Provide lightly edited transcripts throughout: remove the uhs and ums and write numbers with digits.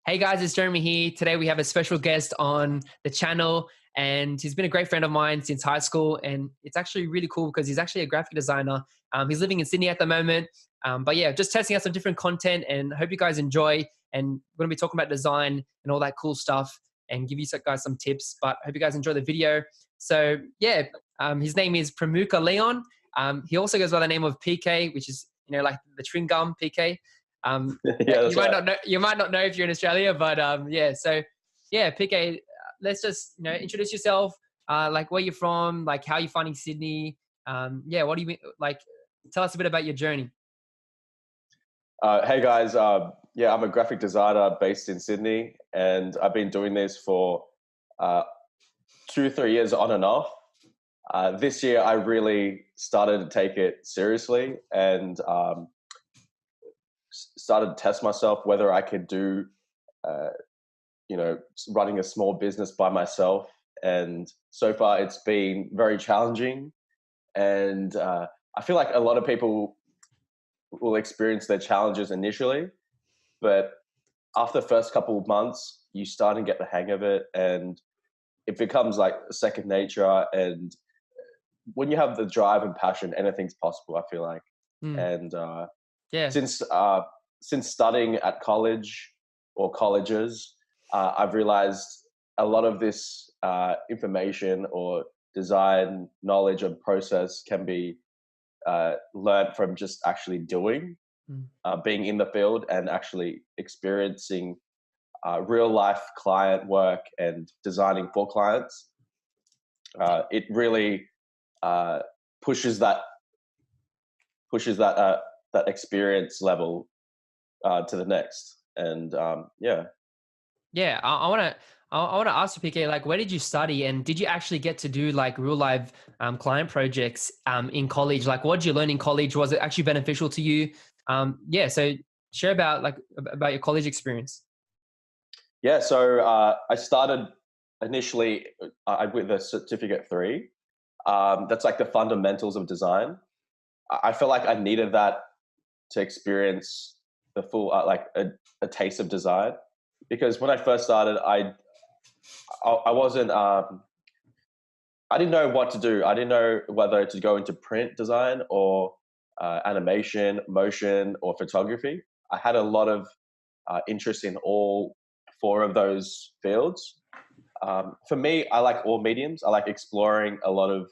Hey guys, it's Jeremy here. Today we have a special guest on the channel, and he's been a great friend of mine since high school. And it's actually really cool because he's actually a graphic designer. He's living in Sydney at the moment. But yeah, just testing out some different content, and hope you guys enjoy. And we're going to be talking about design and all that cool stuff and give you guys some tips. But hope you guys enjoy the video. So yeah, his name is Pramuka Leon. He also goes by the name of PK, which is, like the chewing gum PK. Yeah, you might not know. You might not know if you're in Australia, but yeah. So yeah, PK, let's just introduce yourself. Like where you're from, like how you're finding Sydney. Yeah, what do you mean? Like, tell us a bit about your journey. Hey guys, yeah, I'm a graphic designer based in Sydney, and I've been doing this for 2-3 years on and off. This year, I really started to take it seriously and started to test myself whether I could do, running a small business by myself. And so far, it's been very challenging. And I feel like a lot of people will experience their challenges initially, but after the first couple of months, you start to get the hang of it, and it becomes like second nature. And when you have the drive and passion, anything's possible, I feel like. And Yeah. Since studying at college or colleges, I've realized a lot of this information or design knowledge and process can be learned from just actually doing, being in the field and actually experiencing real life client work and designing for clients. It really pushes that experience level to the next. And Yeah, I want to ask you, PK, like, where did you study, and did you actually get to do like real life client projects in college? Like, what did you learn in college? Was it actually beneficial to you? Yeah, so share about your college experience. Yeah, so I started initially with a certificate 3. That's like the fundamentals of design. I felt like I needed that to experience the full a taste of design, because when I first started, I wasn't I didn't know what to do. I didn't know whether to go into print design or animation, motion, or photography. I had a lot of interest in all 4 of those fields. For me, I like all mediums. I like exploring a lot of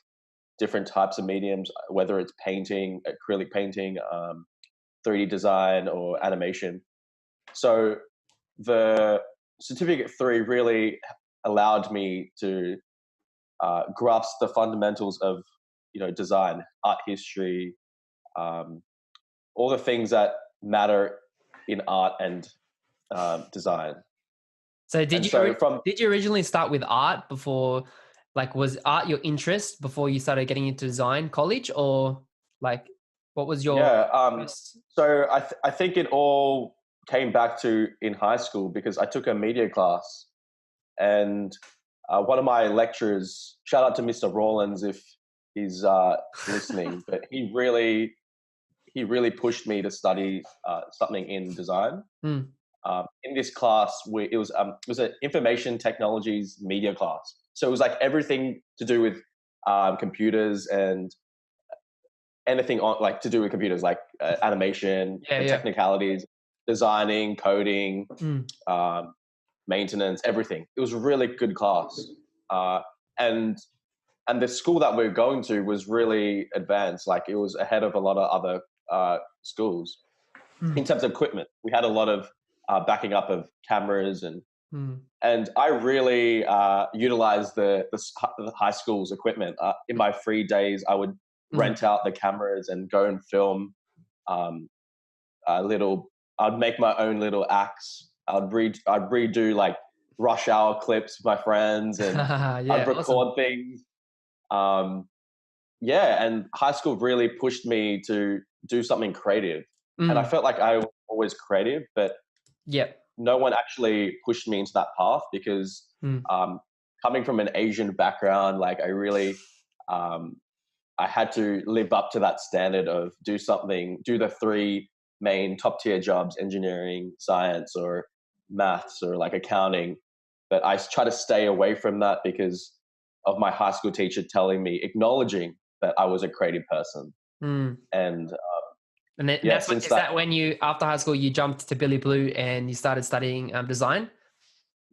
different types of mediums, whether it's painting, acrylic painting, 3D design, or animation. So the certificate 3 really allowed me to grasp the fundamentals of design, art history, all the things that matter in art and design. So did you originally start with art before? Like, was art your interest before you started getting into design college, or like what was your interest? So I think it all came back to in high school, because I took a media class, and one of my lecturers, shout out to Mr. Rawlins if he's listening, but he really pushed me to study something in design. In this class, it was an information technologies media class. So it was like everything to do with computers and anything to do with computers, like animation, technicalities, designing, coding, maintenance, everything. It was a really good class. And the school that we're going to was really advanced. Like, it was ahead of a lot of other schools in terms of equipment. We had a lot of backing up of cameras, and I really utilized the high school's equipment. In my free days, I would rent out the cameras and go and film I'd make my own little acts. I'd redo like rush hour clips with my friends, and I'd record things. And high school really pushed me to do something creative. And I felt like I was always creative, but no one actually pushed me into that path, because coming from an Asian background, like I really, I had to live up to that standard of do the 3 main top tier jobs: engineering, science, or maths or like accounting, but I try to stay away from that because of my high school teacher telling me, acknowledging that I was a creative person. Mm. And And then yeah, that's what, since is that when you, after high school, you jumped to Billy Blue and you started studying design?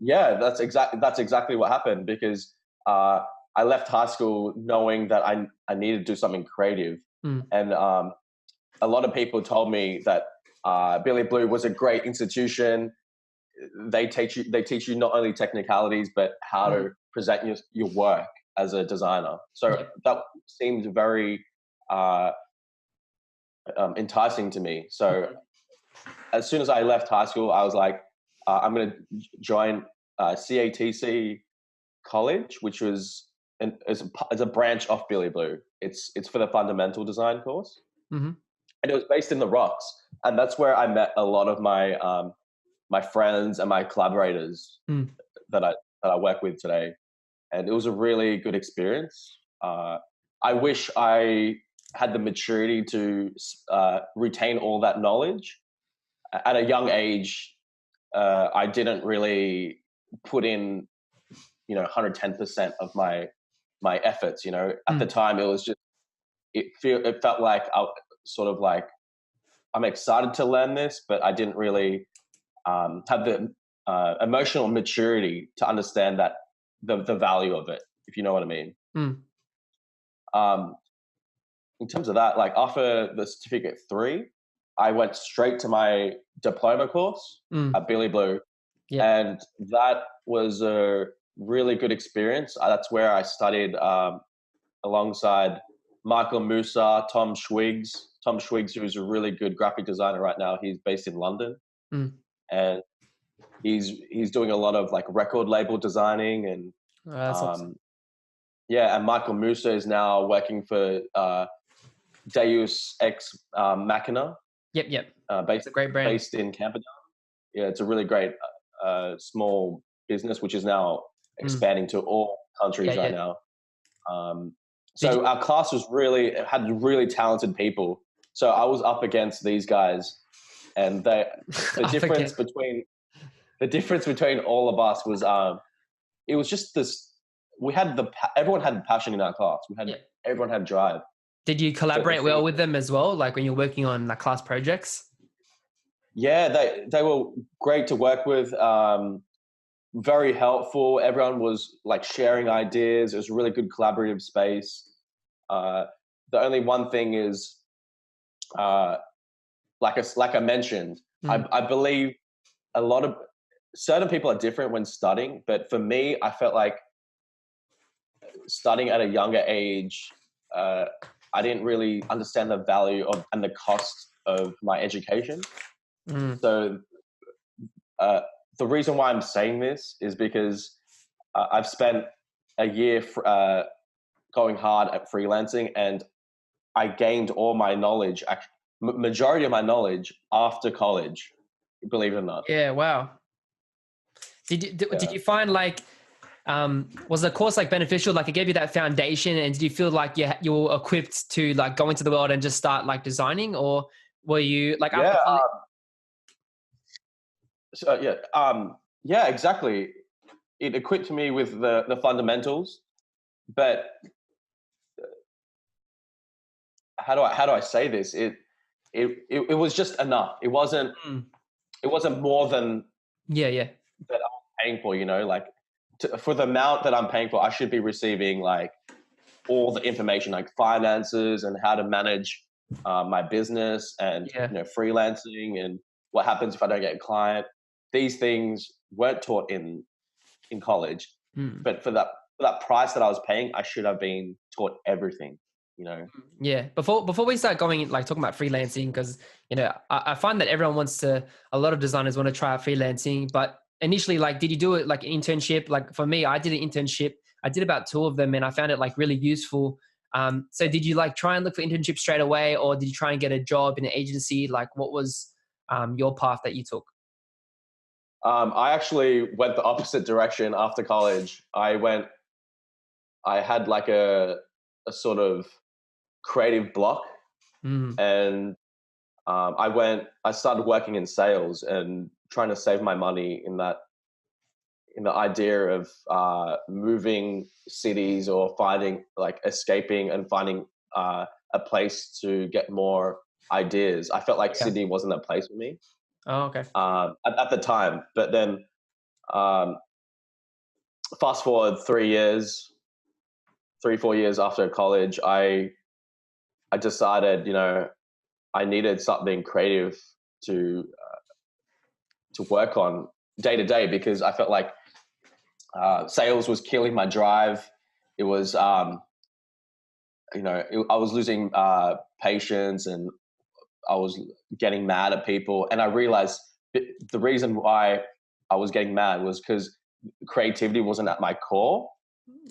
yeah, that's exactly what happened because I left high school knowing that I needed to do something creative, Mm. and a lot of people told me that Billy Blue was a great institution. They teach you not only technicalities but how to present your work as a designer. So Yep. that seemed very enticing to me. So as soon as I left high school, I was like, I'm going to join CATC College, which was is a branch of Billy Blue. It's for the fundamental design course, Mm-hmm. and it was based in the Rocks, and that's where I met a lot of my friends and my collaborators that I work with today, and it was a really good experience. I wish I had the maturity to retain all that knowledge at a young age. I didn't really put in 110% of my efforts. At the time, it was just it felt like I sort of like I'm excited to learn this, but I didn't really have the emotional maturity to understand that the value of it, if you know what I mean. Mm. Um, in terms of that, like after the certificate 3, I went straight to my diploma course at Billy Blue, Yep. and that was a really good experience. That's where I studied alongside Michael Musa, Tom Schwiggs. Tom Schwiggs, who's a really good graphic designer right now. He's based in London, and he's doing a lot of like record label designing, and That's awesome. yeah, and Michael Musa is now working for Deus Ex Machina. Yep. Based It's a great brand. based in Camperdown. Yeah, it's a really great small business which is now expanding to all countries right now. So our class had really talented people. So I was up against these guys, and the difference between all of us was it was just this. Everyone had passion in our class. Everyone had drive. Did you collaborate well with them as well? Like when you're working on like class projects? Yeah, they were great to work with. Very helpful. Everyone was like sharing ideas. It was a really good collaborative space. The only one thing is, like I mentioned, I believe a lot of certain people are different when studying, but for me, I felt like studying at a younger age, I didn't really understand the value of and the cost of my education. So the reason why I'm saying this is because I've spent a year going hard at freelancing, and I gained all my knowledge, majority of my knowledge after college, believe it or not. Yeah, wow. Did you find like, was the course like beneficial? Like it gave you that foundation, and did you feel like you were equipped to like go into the world and just start like designing, or were you like? Yeah, exactly. It equipped me with the fundamentals, but how do I say this? It was just enough. It wasn't more than yeah that I'm paying for. Like for the amount that I'm paying for, I should be receiving like all the information, like finances and how to manage my business, and freelancing, and what happens if I don't get a client. These things weren't taught in college, but for that price that I was paying, I should have been taught everything. Yeah. Before we start going like talking about freelancing, because I find that everyone a lot of designers want to try out freelancing, but initially, like, did you do it like an internship? Like for me, I did an internship. I did about 2 of them, and I found it like really useful. So did you like try and look for internships straight away, or did you try and get a job in an agency? Like what was your path that you took? I actually went the opposite direction after college. I had like a sort of creative block, and I started working in sales and trying to save my money in the idea of moving cities or finding like escaping and finding a place to get more ideas. I felt like Sydney wasn't a place for me. Oh, okay. At the time, but then fast forward 4 years after college, I decided, I needed something creative to work on day to day, because I felt like sales was killing my drive. It was, I was losing patience, and I was getting mad at people. And I realized the reason why I was getting mad was because creativity wasn't at my core.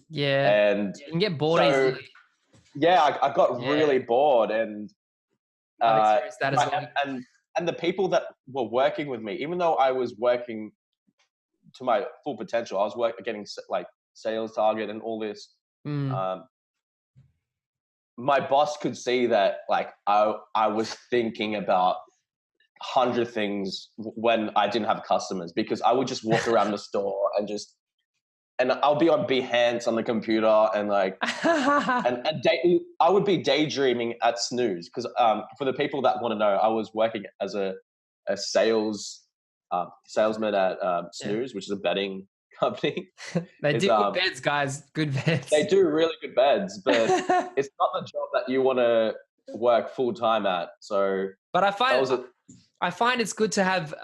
Yeah. And you can get bored so, easily. yeah, I got really bored, and I've experienced that as well. and the people that were working with me, even though I was working to my full potential, I was getting like sales target and all this. My boss could see that like I was thinking about 100 things when I didn't have customers, because I would just walk around the store and I'll be on Behance on the computer, and like I would be daydreaming at Snooze, because for the people that want to know, I was working as a salesman at Snooze, which is a betting company. They do good beds, guys. Good beds. They do really good beds, but it's not the job that you want to work full time at. So, but I find it's good to have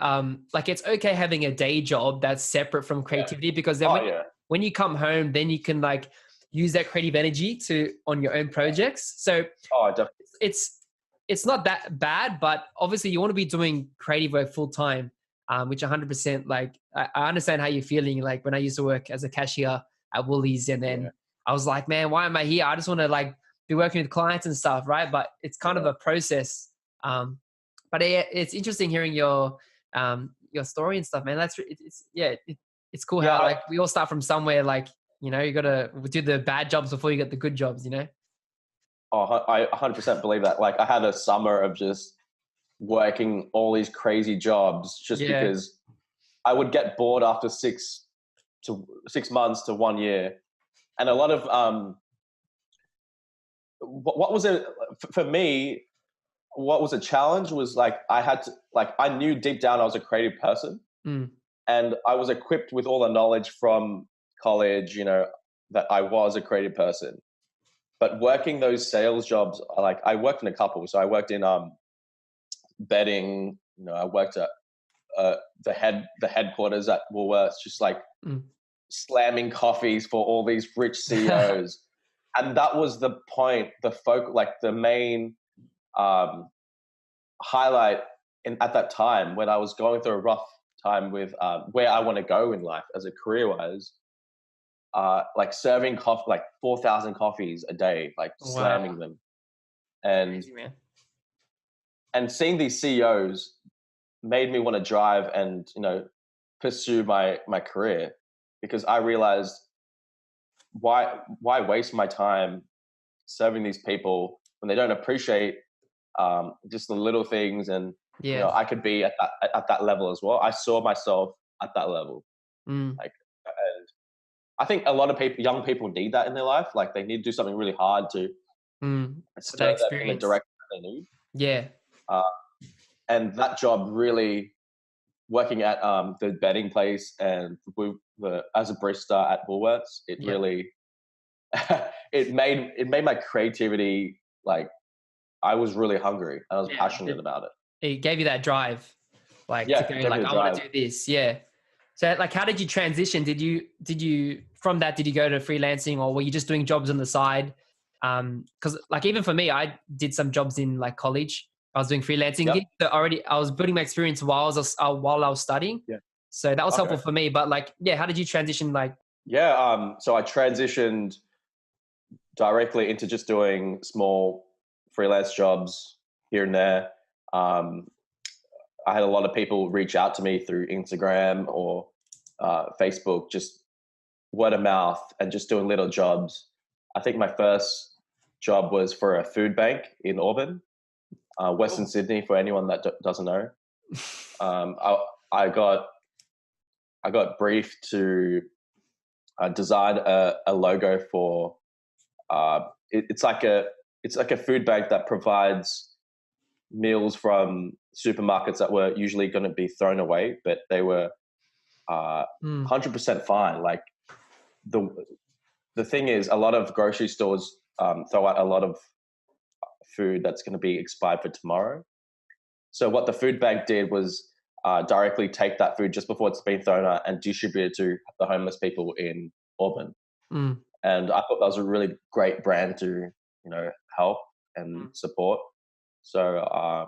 like, it's okay having a day job that's separate from creativity, because then when you come home, then you can like use that creative energy on your own projects. So definitely. It's not that bad, but obviously you want to be doing creative work full time, which 100%, like I understand how you're feeling. Like when I used to work as a cashier at Woolies, and then I was like, man, why am I here? I just want to like be working with clients and stuff, right? But it's kind of a process. But it's interesting hearing your story and stuff, man. It's cool how like we all start from somewhere. Like, you got to do the bad jobs before you get the good jobs, Oh, I 100% believe that. Like I had a summer of just working all these crazy jobs just because I would get bored after 6 months to 1 year. And a lot of what was it for me? What was a challenge was like I knew deep down I was a creative person, and I was equipped with all the knowledge from college, that I was a creative person. But working those sales jobs, like I worked in a couple. So I worked in betting. I worked at the headquarters at Woolworths, just like slamming coffees for all these rich CEOs. And that was the point, like the main highlight at that time, when I was going through a rough time with where I want to go in life as a career-wise. Like serving coffee, like 4,000 coffees a day, like slamming them, and crazy, and seeing these CEOs made me want to drive and pursue my career, because I realized why waste my time serving these people when they don't appreciate just the little things, and I could be at that level as well. I saw myself at that level, like. I think a lot of young people need that in their life. Like they need to do something really hard to steer them in the direction that they need. Yeah. And that job really, working at the betting place and as a barista at Woolworths, it really, it made my creativity, like I was really hungry. I was passionate about it. It gave you that drive, like to go, like I want to do this. Yeah. So like, how did you transition? Did you from that, did you go to freelancing, or were you just doing jobs on the side? Cause like, even for me, I did some jobs in like college. I was doing freelancing gigs. So already I was building my experience while I was studying. Yeah. So that was helpful for me, but like, how did you transition? Like, so I transitioned directly into just doing small freelance jobs here and there. I had a lot of people reach out to me through Instagram or Facebook, just word of mouth, and just doing little jobs. I think my first job was for a food bank in Auburn, Western Sydney, for anyone that doesn't know. I got briefed to design a logo for it's like a food bank that provides meals from supermarkets that were usually going to be thrown away, but they were 100% fine. Like the thing is, a lot of grocery stores throw out a lot of food that's going to be expired for tomorrow. So what the food bank did was directly take that food just before it's been thrown out and distribute it to the homeless people in Auburn. And I thought that was a really great brand to, help and support. So I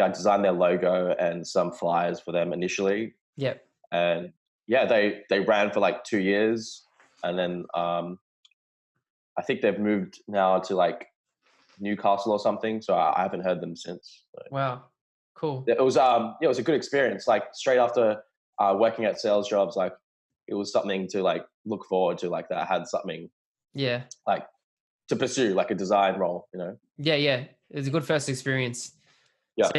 designed their logo and some flyers for them initially. Yep. And yeah, they ran for like 2 years, and then I think they've moved now to like Newcastle or something. So I haven't heard them since. So. Wow, cool. It was it was a good experience. Like straight after working at sales jobs, like it was something to like look forward to. Like that I had something, like to pursue, like a design role. Yeah, it was a good first experience. Yeah.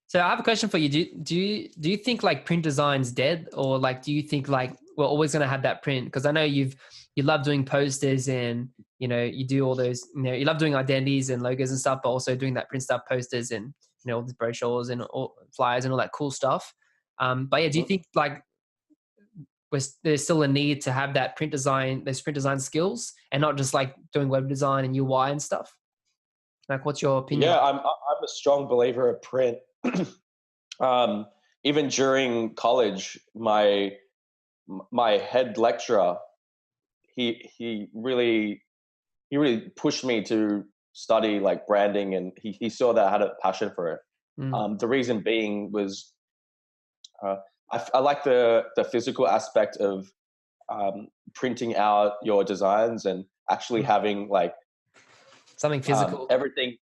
So I have a question for you. Do you think like print design's dead, or like do you think like we're always going to have that print? Because I know you love doing posters, and you do all those, you love doing identities and logos and stuff, but also doing that print stuff, posters and all the brochures and all flyers and all that cool stuff. But yeah, do you think like there's still a need to have that those print design skills, and not just like doing web design and UI and stuff? Like, what's your opinion? Yeah, I'm a strong believer of print. Even during college, my head lecturer, he really pushed me to study like branding, and he saw that I had a passion for it. The reason being was I like the physical aspect of printing out your designs and actually having like something physical. Everything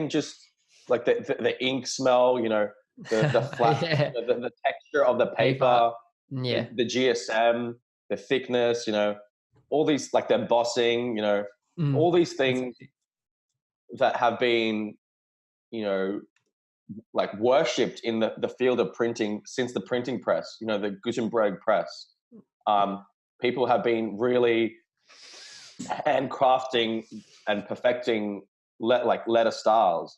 just like the ink smell, the flat, the texture of the paper, the GSM, the thickness, all these like the embossing, all these things that have been, like worshipped in the field of printing since the printing press, the Gutenberg press. People have been really handcrafting and perfecting letter styles.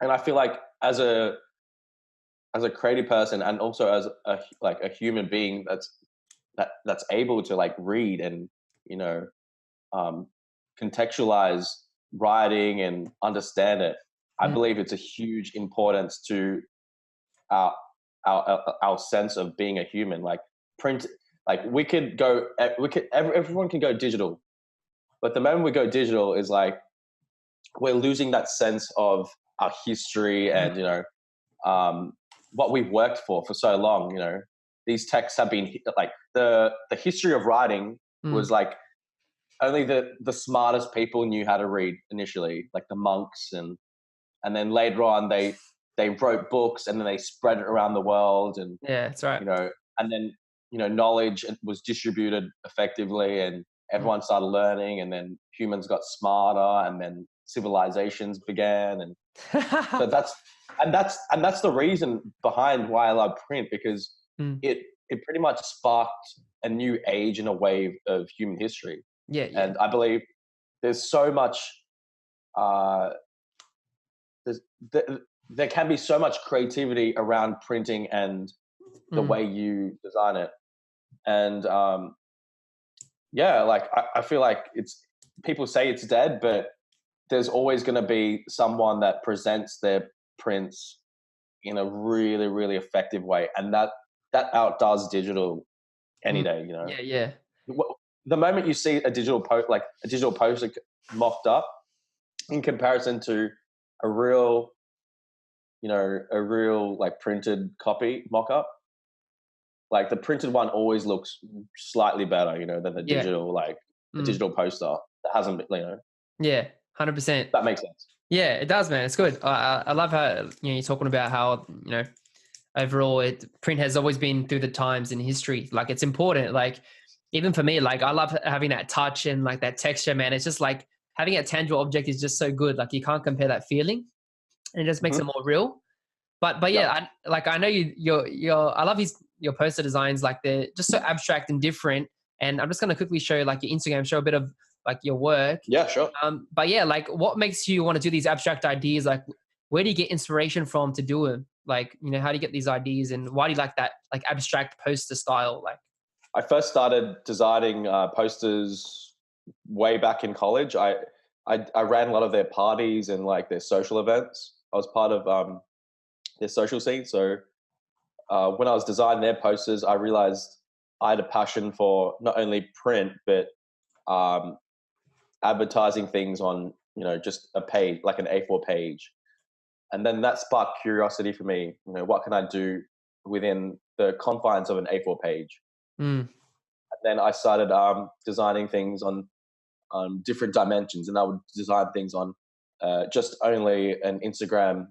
And I feel like as a creative person, and also as a human being that's able to like read and contextualize writing and understand it, I believe it's a huge importance to our sense of being a human. Like print, like everyone can go digital, but the moment we go digital is like we're losing that sense of our history and what we've worked for so long. These texts have been like the history of writing was like only the smartest people knew how to read initially, like the monks, and then later on they wrote books, and then they spread it around the world, and that's right. And then knowledge was distributed effectively, and everyone started learning, and then humans got smarter, and then civilizations began, and so that's the reason behind why I love print, because it pretty much sparked a new age and a wave of human history. And I believe there's so much there can be so much creativity around printing and the way you design it. And like I feel like people say it's dead, but there's always going to be someone that presents their prints in a really, really effective way, and that outdoes digital any day. The moment you see a digital poster mocked up in comparison to a real like printed copy mock-up, like the printed one always looks slightly better, than the digital, like the digital poster that hasn't been, 100%. That makes sense. Yeah, it does, man. It's good. I love how you're talking about how overall print has always been through the times in history. Like it's important. Like even for me, like I love having that touch and like that texture, man. It's just like having a tangible object is just so good. Like you can't compare that feeling, and it just makes it more real. But yeah, I know your I love your poster designs. Like they're just so abstract and different. And I'm just gonna quickly show like your Instagram, show a bit of like your work. Yeah, sure. But yeah, like what makes you want to do these abstract ideas? Like where do you get inspiration from to do them? Like, you know, how do you get these ideas and why do you like that like abstract poster style? Like I first started designing posters way back in college. I ran a lot of their parties and like their social events. I was part of their social scene. So when I was designing their posters, I realized I had a passion for not only print but advertising things on, you know, just a page, like an A4 page. And then that sparked curiosity for me. You know, what can I do within the confines of an A4 page? mm, And then I started designing things on different dimensions, and I would design things on just only an Instagram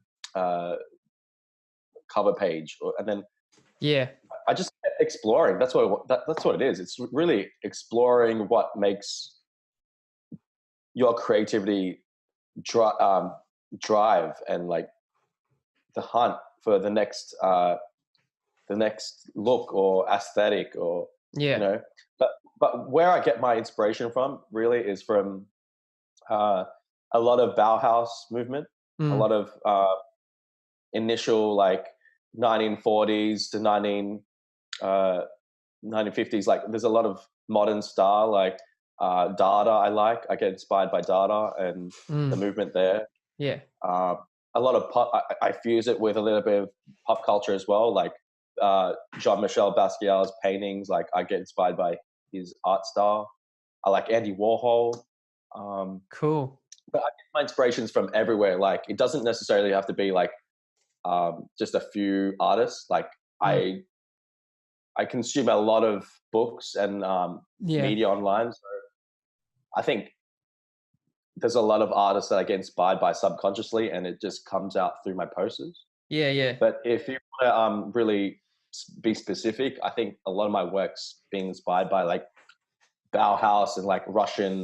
cover page, and then yeah. I just kept exploring. That's what it is. It's really exploring what makes your creativity drive and like the hunt for the next look or aesthetic or Yeah. you know. But where I get my inspiration from really is from a lot of Bauhaus movement, a Mm, lot of initial like 1940s to 1950s. Like there's a lot of modern style, like Dada. I get inspired by Dada and the mm, movement there. yeah. A lot of pop. I fuse it with a little bit of pop culture as well, like Jean-Michel Basquiat's paintings. Like I get inspired by his art style. I like Andy Warhol. Cool. But I get my inspirations from everywhere. Like it doesn't necessarily have to be like just a few artists. Like Mm, I consume a lot of books and yeah. media online. So I think there's a lot of artists that I get inspired by subconsciously, and it just comes out through my posters. Yeah. Yeah. But if you want to really be specific, I think a lot of my work's being inspired by like Bauhaus and like Russian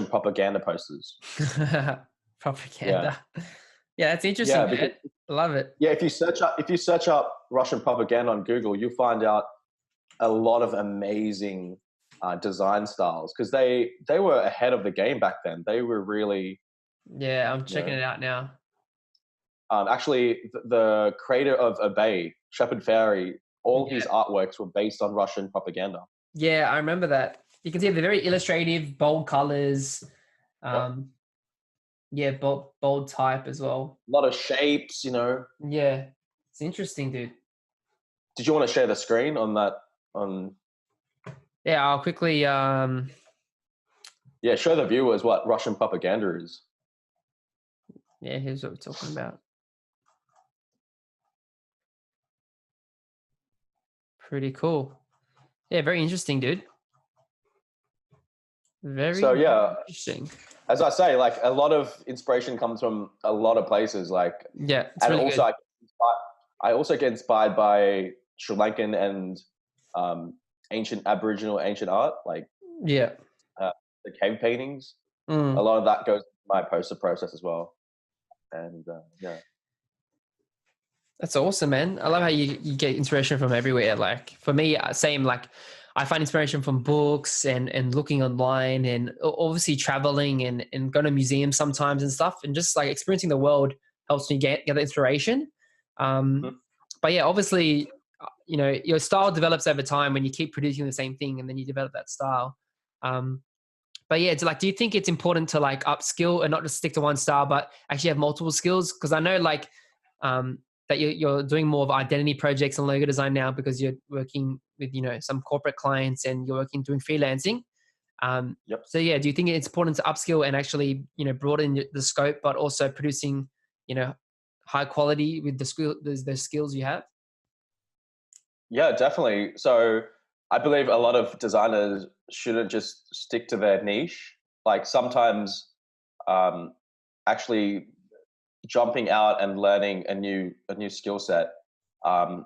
propaganda posters. Yeah, Propaganda. Yeah, that's interesting, yeah, because man. Love it. yeah, if you search up Russian propaganda on Google, you'll find out a lot of amazing design styles because they were ahead of the game back then. They were really, Yeah, I'm you checking know, it out now. actually the creator of Obey, Shepard Fairey, all his Yeah. artworks were based on Russian propaganda. Yeah, I remember that. You can see the very illustrative, bold colors. Yep. Um, yeah, bold type as well. A lot of shapes, you know. Yeah, it's interesting, dude. Did you want to share the screen on that? On Yeah, I'll quickly. Yeah, show the viewers what Russian propaganda is. Yeah, here's what we're talking about. Pretty cool. Yeah, very interesting, dude. So Very, very yeah, interesting. as I say, like a lot of inspiration comes from a lot of places. Like, Yeah, it's and really also good. I also get inspired by Sri Lankan and ancient Aboriginal ancient art, like Yeah. uh, the cave paintings. A Mm. lot of that goes into my poster process as well. And yeah, That's awesome, man. I love how you get inspiration from everywhere. Like for me, same. Like I find inspiration from books and looking online and obviously traveling and going to museums sometimes and stuff and just like experiencing the world helps me get the inspiration. Mhm. But yeah, obviously, you know, your style develops over time when you keep producing the same thing and then you develop that style. Um, but yeah, it's like, do you think it's important to like upskill and not just stick to one style, but actually have multiple skills? Because I know like um, that you're doing more of identity projects and logo design now because you're working with, you know, some corporate clients and you're working doing freelancing. Yep. So yeah, do you think it's important to upskill and actually, you know, broaden the scope, but also producing, you know, high quality with the skills you have? Yeah, definitely. So I believe a lot of designers shouldn't just stick to their niche. Like sometimes, um, actually jumping out and learning a new skill set um,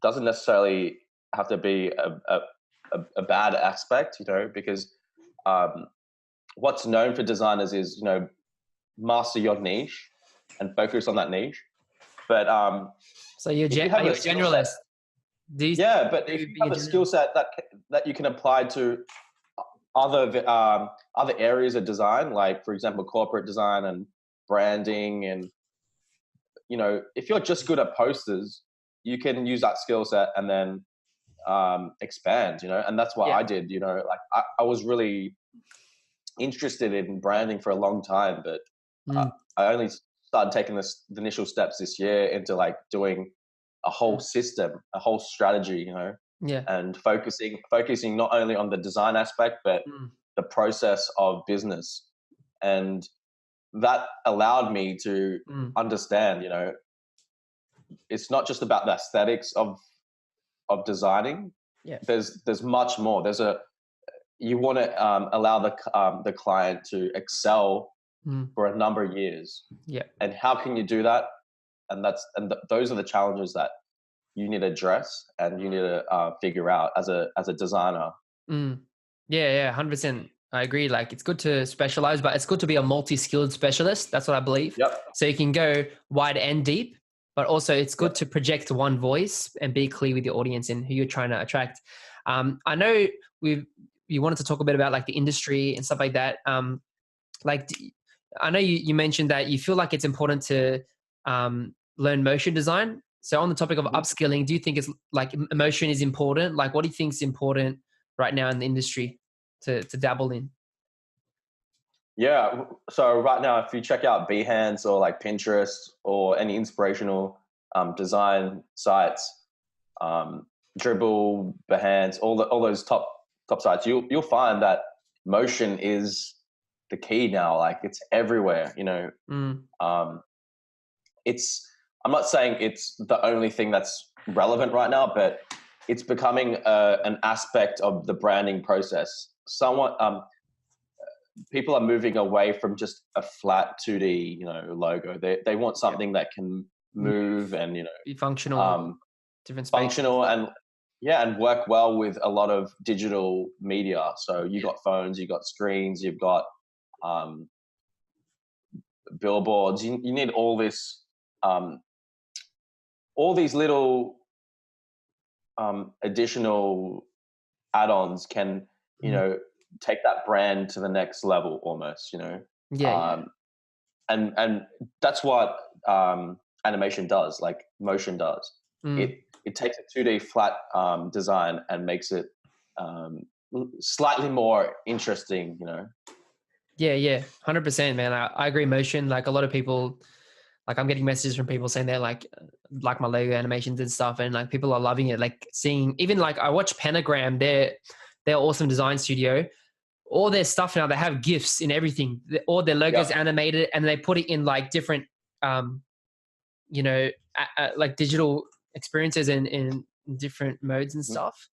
doesn't necessarily have to be a bad aspect, you know, because um, what's known for designers is, you know, master your niche and focus on that niche. But So you're, if you are have you a a skill set, generalist? Do you yeah, but if do you being have a a skill generalist? set that you can apply to other areas of design, like for example corporate design and branding, and if you're just good at posters, you can use that skill set and then expand. And that's what Yeah. I did. Like I was really interested in branding for a long time, but Mm. I only started taking the initial steps this year into like doing a whole system, a whole strategy, Yeah. and focusing not only on the design aspect, but the process of business. And that allowed me to understand, it's not just about the aesthetics of designing. Yeah. There's much more. You want to allow the client to excel for a number of years. Yeah. And how can you do that? And those are the challenges that you need to address and you need to figure out as a designer. Yeah, 100%. I agree. Like it's good to specialize, but it's good to be a multi-skilled specialist. That's what I believe. Yep. So you can go wide and deep, but also it's good to project one voice and be clear with your audience and who you're trying to attract. I know you wanted to talk a bit about like the industry and stuff like that. Like I know you mentioned that you feel like it's important to learn motion design. So on the topic of upskilling, do you think it's like emotion is important? Like what do you think is important right now in the industry to dabble in? Yeah. So right now, if you check out Behance or like Pinterest or any inspirational design sites, Dribble, Behance, all those top sites, you'll find that motion is the key now. Like it's everywhere. I'm not saying it's the only thing that's relevant right now, but it's becoming an aspect of the branding process. Somewhat, people are moving away from just a flat 2D, logo. They want something that can move and be functional, different space. Functional and work well with a lot of digital media. So you got phones, you got screens, you've got billboards. You need all this. All these little additional add-ons can, take that brand to the next level almost, and that's what animation does, like motion does. It takes a 2D flat design and makes it slightly more interesting, Yeah, 100%, man. I agree. Motion, like a lot of people, like I'm getting messages from people saying they're like my Lego animations and stuff, and like people are loving it. Like seeing, even like I watch Pentagram, they're awesome design studio. All their stuff now, they have GIFs in everything. All their logos animated, and they put it in like different, like digital experiences and in different modes and stuff,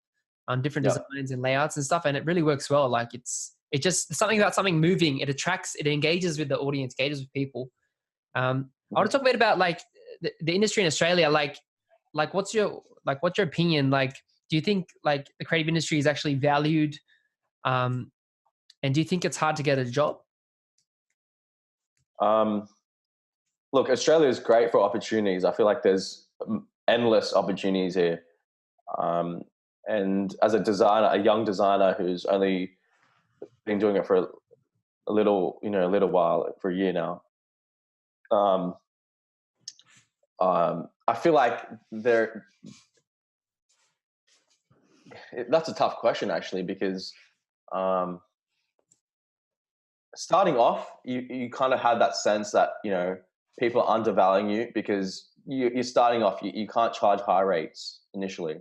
on different designs and layouts and stuff. And it really works well. Like it's just something about something moving. It attracts, it engages with the audience, engages with people. I want to talk a bit about like the industry in Australia. Like what's your opinion? Like, do you think like the creative industry is actually valued? And do you think it's hard to get a job? Look, Australia is great for opportunities. I feel like there's endless opportunities here. And as a young designer who's only been doing it for a little while, for a year now, I feel like that's a tough question actually, because starting off, you kind of had that sense that people are undervaluing you because you're starting off. You can't charge high rates initially,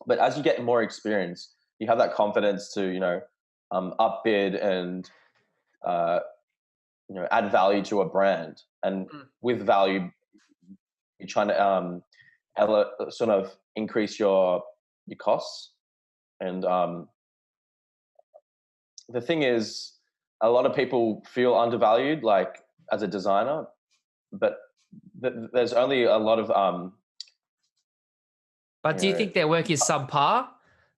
but as you get more experience, you have that confidence to upbid and add value to a brand. And with value, you're trying to sort of increase your costs. And the thing is, a lot of people feel undervalued, like as a designer, but there's only a lot of. But do you think their work is subpar,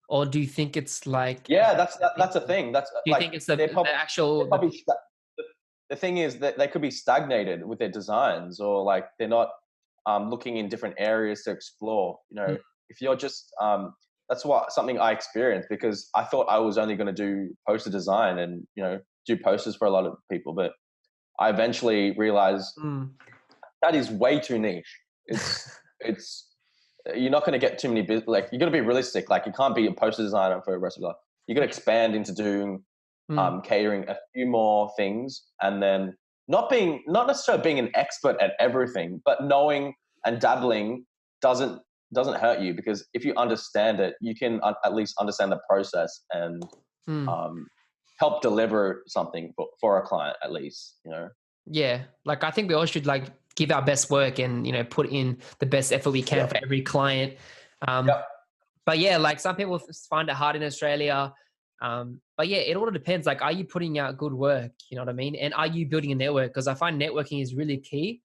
or do you think it's like? Yeah, that's a thing. That's do you think it's the actual? The thing is that they could be stagnated with their designs, or like they're not looking in different areas to explore. If you're just that's something I experienced, because I thought I was only going to do poster design and do posters for a lot of people, but I eventually realized that is way too niche. It's you're not going to get too many like, you're going to be realistic. Like, you can't be a poster designer for the rest of your life. You're going to expand into doing catering a few more things, and then not necessarily being an expert at everything, but knowing and dabbling doesn't hurt you, because if you understand it, you can at least understand the process and help deliver something for a client, at least. Yeah, like, I think we all should like give our best work and put in the best effort we can for every client. But yeah, like, some people find it hard in Australia. But yeah, it all depends. Like, are you putting out good work? You know what I mean? And are you building a network? Because I find networking is really key.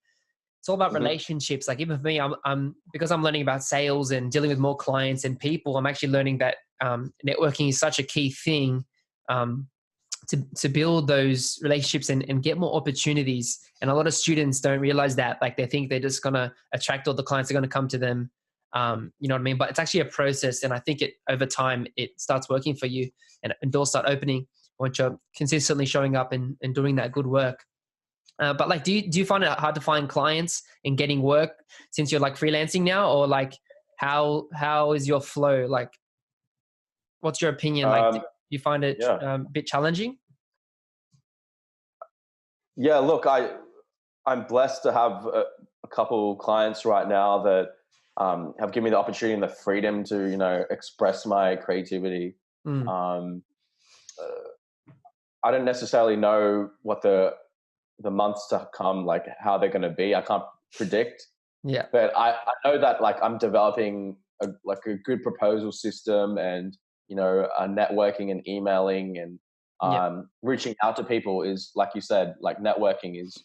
It's all about relationships. Like, even for me, I'm because I'm learning about sales and dealing with more clients and people, I'm actually learning that networking is such a key thing to build those relationships and get more opportunities. And a lot of students don't realize that. Like, they think they're just going to attract all the clients that are going to come to them. You know what I mean? But it's actually a process. And I think over time, it starts working for you, and doors start opening once you're consistently showing up and doing that good work. But like, do you find it hard to find clients and getting work since you're like freelancing now, or like how is your flow? Like, what's your opinion? Like, do you find it a bit challenging? Yeah, look, I'm blessed to have a couple clients right now that have given me the opportunity and the freedom to express my creativity. I don't necessarily know what the months to come, like, how they're going to be. I can't predict. Yeah. But I know that, like, I'm developing a good proposal system, and networking and emailing and reaching out to people is, like you said, like, networking is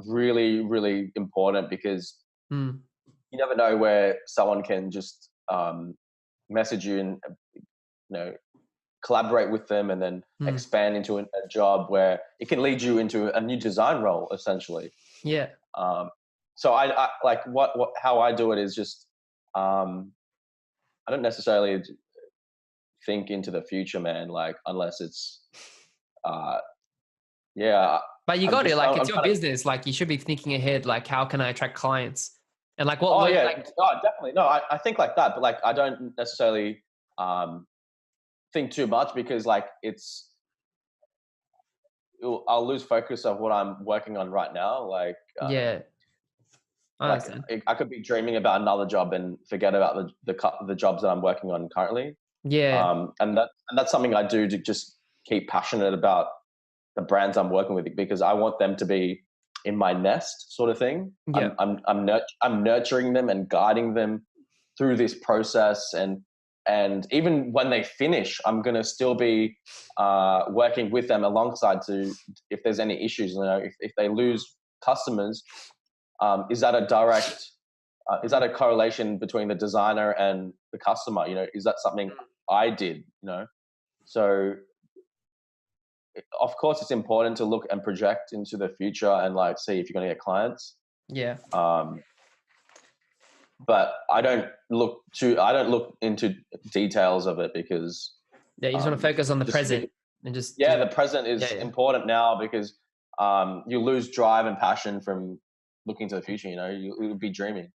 really, really important, because you never know where someone can just message you and collaborate with them, and then expand into a job where it can lead you into a new design role, essentially. Yeah. So I like how I do it is just I don't necessarily think into the future, man. Like, unless it's yeah. But you got to, like, it's your business. Like, you should be thinking ahead. Like, how can I attract clients? And like, what? Oh yeah, like, definitely. No, I think like that, but like, I don't necessarily think too much, because like I'll lose focus of what I'm working on right now. Like, yeah, I like, understand. I could be dreaming about another job and forget about the jobs that I'm working on currently. Yeah. And that's something I do to just keep passionate about the brands I'm working with, because I want them to be in my nest, sort of thing. Yeah. I'm nurturing them and guiding them through this process, and even when they finish, I'm going to still be working with them alongside to, if there's any issues, if they lose customers, is that a correlation between the designer and the customer? Is that something I did? So of course it's important to look and project into the future and like see if you're going to get clients. Yeah. But I don't look into details of it, because Yeah, you just want to focus on the present and just the present is important now, because you lose drive and passion from looking to the future. You would be dreaming.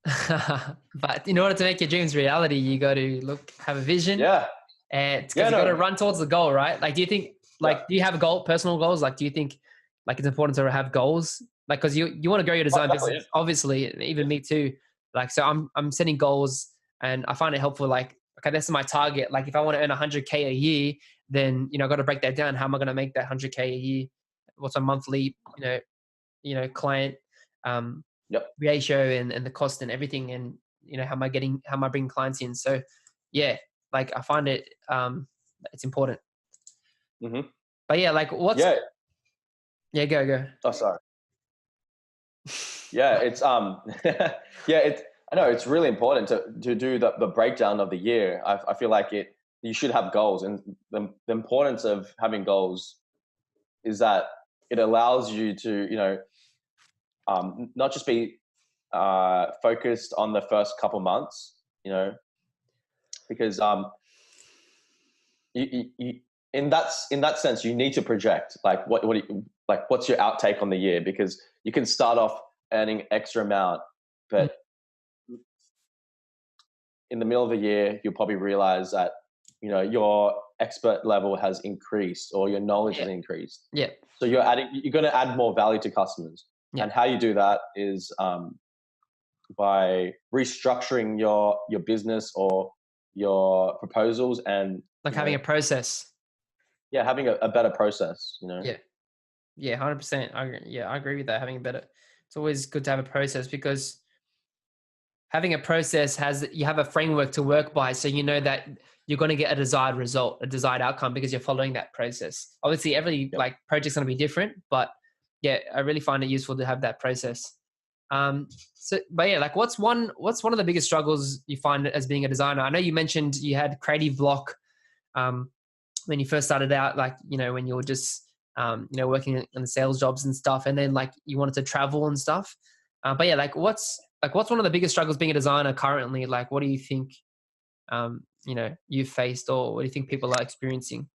But in order to make your dreams reality, you got to have a vision. Yeah. And because you got to run towards the goal, right? Like, do you think, like, do you have personal goals? Like, do you think like it's important to have goals? Like, because you want to grow your design business, obviously, even me too. Like, so I'm setting goals, and I find it helpful. Like, okay, this is my target. Like, if I want to earn 100K a year, then I got to break that down. How am I going to make that 100K a year? What's a monthly, client ratio and the cost and everything, and how am I bringing clients in? So yeah, like, I find it it's important. But yeah, like, what's go. Oh, sorry. Yeah, it's I know it's really important to do the breakdown of the year. I feel like you should have goals, and the importance of having goals is that it allows you to not just be focused on the first couple months, you know, because you in that sense, you need to project like what's your outtake on the year, because you can start off earning extra amount, but in the middle of the year, you'll probably realize that, you know, your expert level has increased or your knowledge has increased. Yeah. So you're going to add more value to customers. Yeah. And how you do that is by restructuring your business or your proposals, and like having a process. Yeah, having a better process, you know. Yeah, 100%. I agree with that. Having a better, it's always good to have a process, because having a process you have a framework to work by, so you know that you're going to get a desired result, a desired outcome, because you're following that process. Obviously, every like project's going to be different, but yeah, I really find it useful to have that process. But yeah, like what's one of the biggest struggles you find as being a designer? I know you mentioned you had creative block when you first started out, like, you know, when you were just working in the sales jobs and stuff, and then like you wanted to travel and stuff. But yeah, like what's one of the biggest struggles being a designer currently? Like, what do you think you've faced, or what do you think people are experiencing?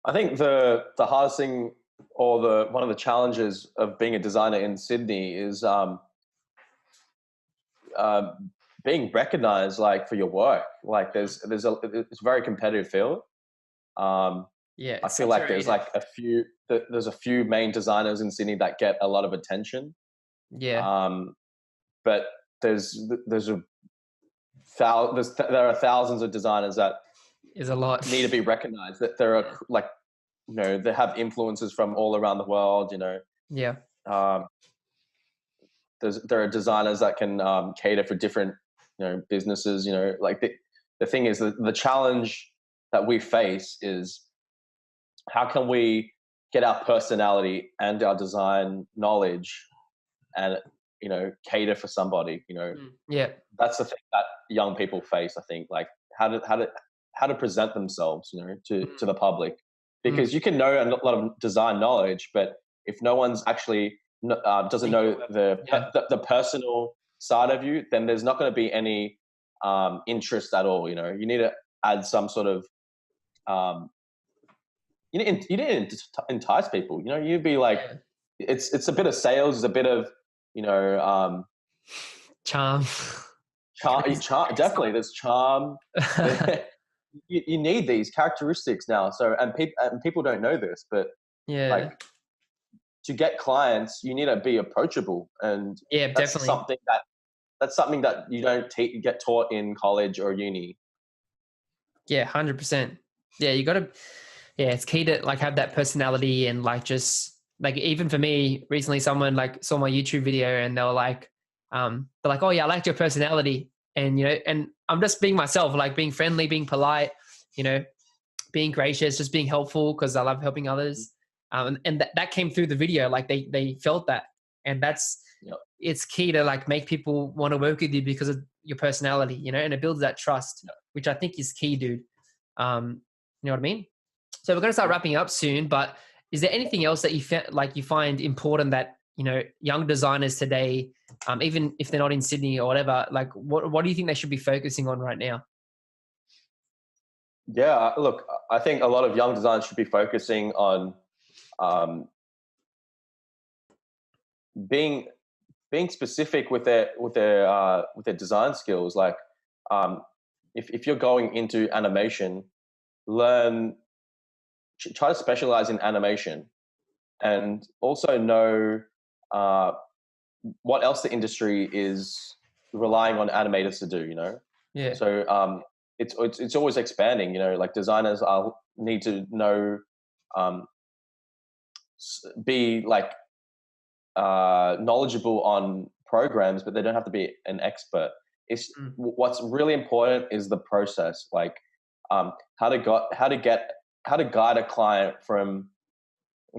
I think the hardest thing, or one of the challenges of being a designer in Sydney is being recognized, like, for your work. Like it's a very competitive field. Yeah, I feel like there's like there's a few main designers in Sydney that get a lot of attention. Yeah. But there are thousands of designers that is a lot need to be recognized. That there are like, you know, they have influences from all around the world. You know. Yeah. There are designers that can cater for different, you know, businesses. You know, like the thing is, the challenge that we face is, how can we get our personality and our design knowledge and, you know, cater for somebody, you know. Yeah, that's the thing that young people face, I think, like how to present themselves, you know, to the public, because you can know a lot of design knowledge, but if no one's actually doesn't know the personal side of you, then there's not going to be any interest at all. You know, you need to add some sort of you need to entice people. You know, you'd be like, it's a bit of sales, it's a bit of, you know, charm. Definitely, there's charm. You need these characteristics now. So, and people don't know this, but like, to get clients, you need to be approachable, and that's definitely something that you don't get taught in college or uni. Yeah, 100%. Yeah, you got to. Yeah, it's key to like have that personality, and like just like, even for me recently, someone like saw my YouTube video and they were like, oh yeah, I liked your personality, and, you know, and I'm just being myself, like being friendly, being polite, you know, being gracious, just being helpful, because I love helping others. And that came through the video. Like they felt that, and that's it's key to like make people want to work with you because of your personality, you know, and it builds that trust, which I think is key, dude. You know what I mean? So we're going to start wrapping up soon, but is there anything else that you find important that, you know, young designers today, even if they're not in Sydney or whatever, like what do you think they should be focusing on right now? Yeah, look, I think a lot of young designers should be focusing on being specific with their design skills. Like, if you're going into animation, try to specialize in animation, and also know what else the industry is relying on animators to do. You know. Yeah. So it's always expanding. You know, like designers need to know, be like knowledgeable on programs, but they don't have to be an expert. What's really important is the process, like how to guide a client from the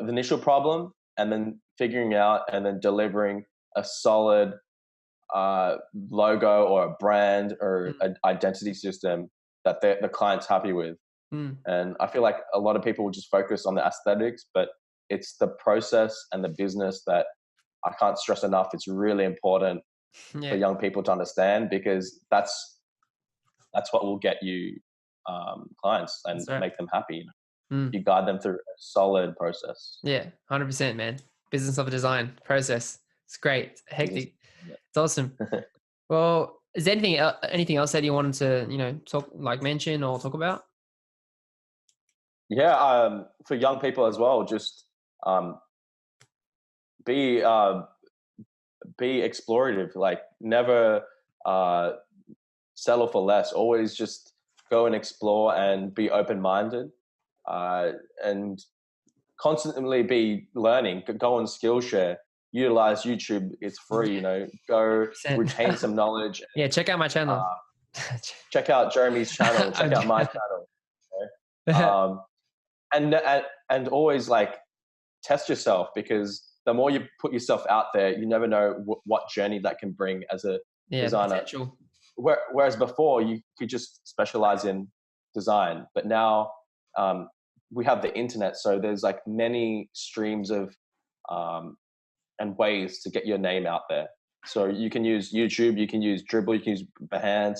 initial problem, and then figuring out and then delivering a solid logo or a brand or an identity system that the client's happy with. And I feel like a lot of people will just focus on the aesthetics, but it's the process and the business that I can't stress enough. It's really important for young people to understand, because that's what will get you clients and make them happy. You guide them through a solid process. Yeah, 100%, man. Business of a design process. It's great. It's hectic. It's awesome. Well, is there anything else that you wanted to, mention or talk about? Yeah, for young people as well, just be explorative. Like, never settle for less. Always just go and explore and be open-minded, and constantly be learning. Go on Skillshare, utilize YouTube. It's free, go 100%. retain some knowledge. Yeah, check out my channel. Check out Jeremy's channel. Check out my channel. And always test yourself, because the more you put yourself out there, you never know what journey that can bring as a designer. Potential. Whereas before you could just specialize in design, but now we have the internet, so there's many streams of and ways to get your name out there. So you can use YouTube, you can use Dribble, you can use Behance,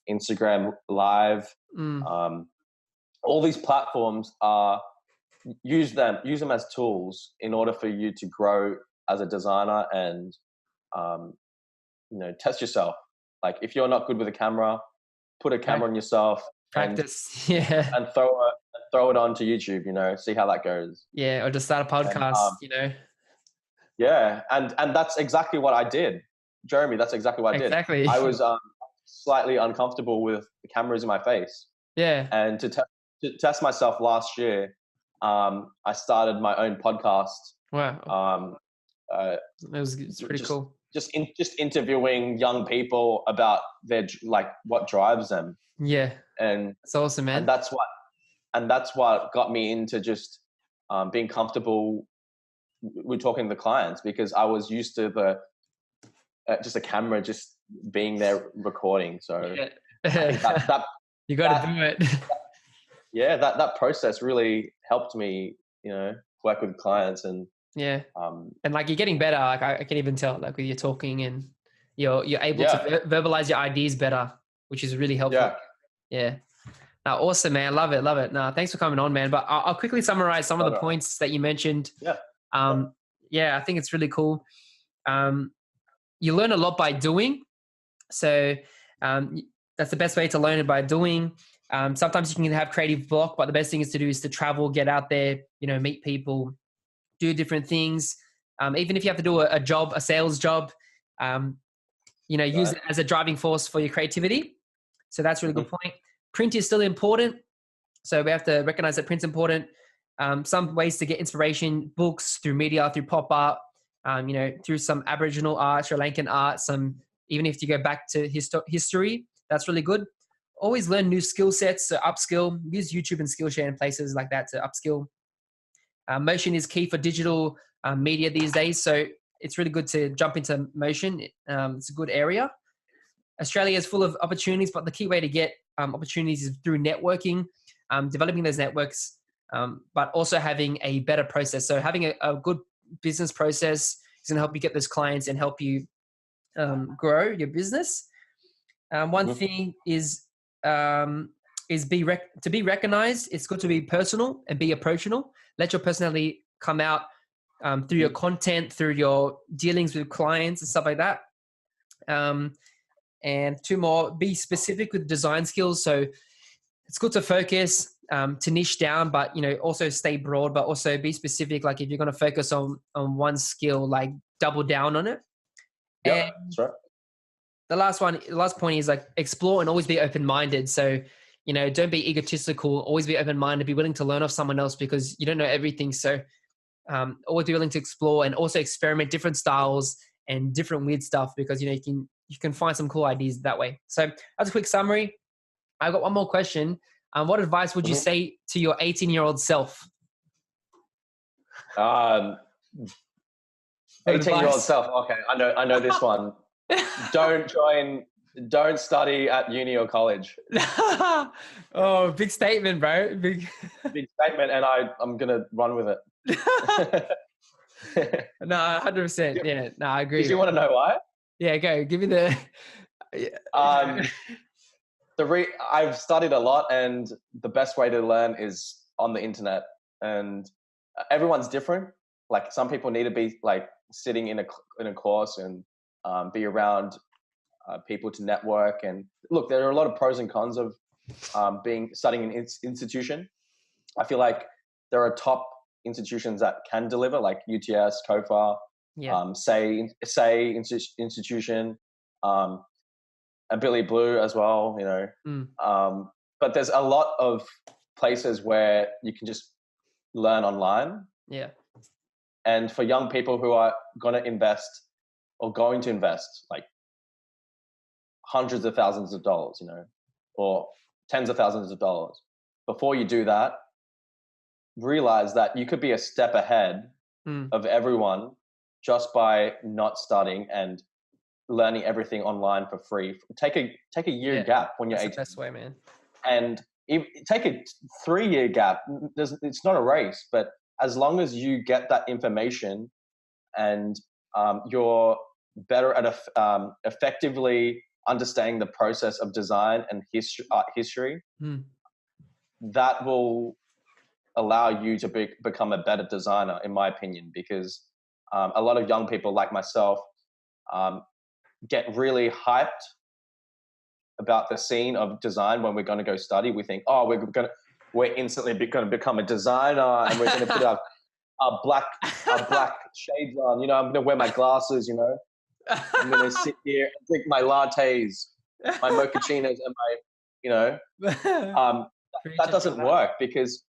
Instagram Live. All these platforms use them as tools in order for you to grow as a designer and test yourself. Like, if you're not good with a camera, put a camera on yourself, practice, and throw it onto YouTube. See how that goes. Yeah, or just start a podcast. Yeah, and that's exactly what I did, Jeremy. That's exactly what I did. Exactly. I was slightly uncomfortable with the cameras in my face. Yeah. And to test myself last year, I started my own podcast. Wow. It's pretty cool. Just interviewing young people about their what drives them. Yeah. And it's awesome, man. And that's what got me into just being comfortable with talking to clients, because I was used to just a camera just being there recording. So I think that you got to do it. Yeah, that process really helped me, work with clients and and you're getting better. I can even tell, with your talking, and you're able to verbalize your ideas better, which is really helpful. Yeah. Now, awesome, man. Love it. Now, thanks for coming on, man. But I'll quickly summarize some of the points that you mentioned. I think it's really cool. You learn a lot by doing. So that's the best way to learn it, by doing. Sometimes you can have creative block, but the best thing is to travel, get out there, meet people, do different things. Even if you have to do a sales job, use it as a driving force for your creativity. So that's a really good point. Print is still important. So we have to recognize that print's important. Some ways to get inspiration: books, through media, through pop art, through some Aboriginal art, Sri Lankan art, even if you go back to history, that's really good. Always learn new skill sets to upskill. Use YouTube and Skillshare and places like that to upskill. Motion is key for digital media these days, so it's really good to jump into motion. It's a good area. Australia is full of opportunities, but the key way to get opportunities is through networking, developing those networks, but also having a better process. So having a good business process is going to help you get those clients and help you grow your business. One thing is to be recognized. It's good to be personal and be approachable. Let your personality come out through your content, through your dealings with clients and stuff like that. And two more, be specific with design skills. So it's good to focus, to niche down, but also stay broad, but also be specific. Like, if you're going to focus on one skill, double down on it. Yeah, that's right. The last point is explore and always be open-minded. So, don't be egotistical, always be open-minded, be willing to learn off someone else, because you don't know everything. So always be willing to explore and also experiment different styles and different weird stuff, because, you can find some cool ideas that way. So that's a quick summary. I've got one more question. What advice would you say to your 18-year-old self? 18-year-old self. Okay, I know this one. Don't study at uni or college. Oh, big statement, bro. Big statement, and I'm gonna run with it. No, 100%. Yeah, no, I agree. Did you want to know why? Yeah, go. Give me the. I've studied a lot, and the best way to learn is on the internet. And everyone's different. Like some people need to be like sitting in a course and be around people to network. And look, there are a lot of pros and cons of studying in an institution. I feel like there are top institutions that can deliver, like UTS, COFA, say institution, and Billy Blue as well. But there's a lot of places where you can just learn online. Yeah. And for young people who are going to invest like hundreds of thousands of dollars, or tens of thousands of dollars, before you do that, realize that you could be a step ahead of everyone just by not studying and learning everything online for free. Take a year gap when you're 18. That's the best way, man. And take a 3-year gap. It's not a race, but as long as you get that information and you're better at effectively understanding the process of design and art history, that will allow you to become a better designer, in my opinion, because a lot of young people like myself get really hyped about the scene of design when we're going to go study. We think, oh, we're instantly going to become a designer, and we're going to put our black shades on. I'm going to wear my glasses. I'm going to sit here and drink my lattes, my mochachinos, and that doesn't work because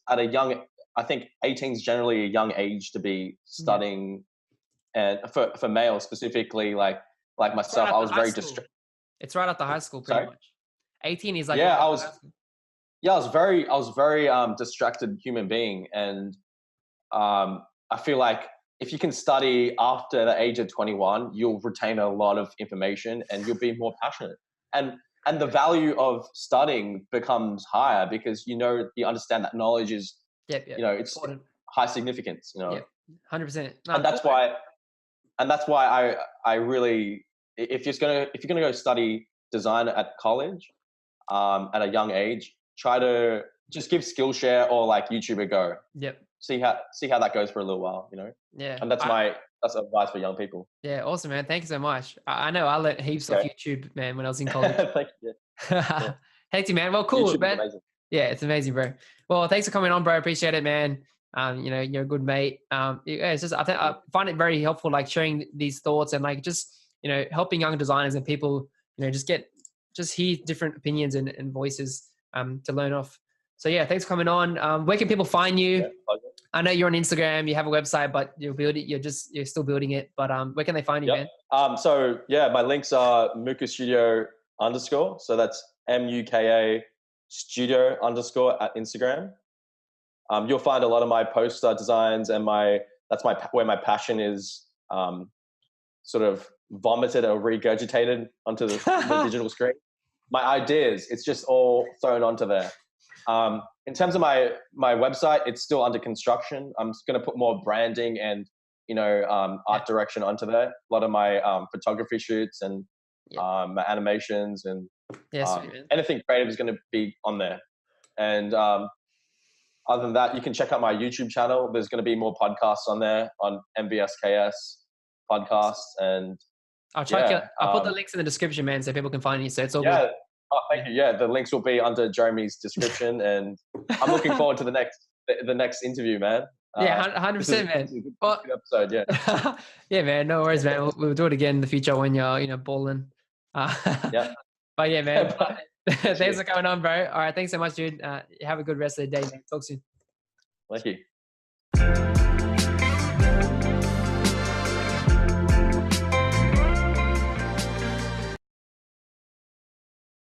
at a young, I think 18 is generally a young age to be studying, and for males specifically, like myself, I was very distracted. It's right after high school, pretty much. 18 is like I was very distracted human being, and I feel like if you can study after the age of 21, you'll retain a lot of information and you'll be more passionate. And the value of studying becomes higher because you understand that knowledge is it's important. High significance. 100%. And that's why I really, if you're gonna go study design at college at a young age, try to just give Skillshare or like YouTube a go. Yep. See how that goes for a little while. Yeah. And that's advice for young people. Yeah, awesome, man. Thank you so much. I know I learned heaps off YouTube, man, when I was in college. Thank you. Yeah. Thank you, man. Well, cool, YouTube man. Yeah, it's amazing, bro. Well, thanks for coming on, bro. Appreciate it, man. You're a good mate. It's just I find it very helpful, like sharing these thoughts and like just helping young designers and people just hear different opinions and voices to learn off. So yeah, thanks for coming on. Where can people find you? Yeah, I know you're on Instagram, you have a website, but you're still building it. But where can they find you, man? So yeah, my links are Mukastudio_. So that's MUKA studio_ at Instagram. You'll find a lot of my poster designs and where my passion is sort of vomited or regurgitated onto the digital screen. My ideas, it's just all thrown onto there. In terms of my website, it's still under construction. I'm just going to put more branding and art direction onto there. A lot of my photography shoots and my animations and anything creative is going to be on there. And other than that, you can check out my YouTube channel. There's going to be more podcasts on there on MBSKS podcasts, and I'll put the links in the description, man, so people can find you. So it's all good. Oh, thank you. Yeah, the links will be under Jeremy's description, and I'm looking forward to the next interview, man. 100%, man. Good episode, yeah. Yeah, man. No worries, man. We'll do it again in the future when you're balling. Yeah. But yeah, man. Thanks for coming on, bro. All right, thanks so much, dude. Have a good rest of the day, man. Talk soon. Thank you.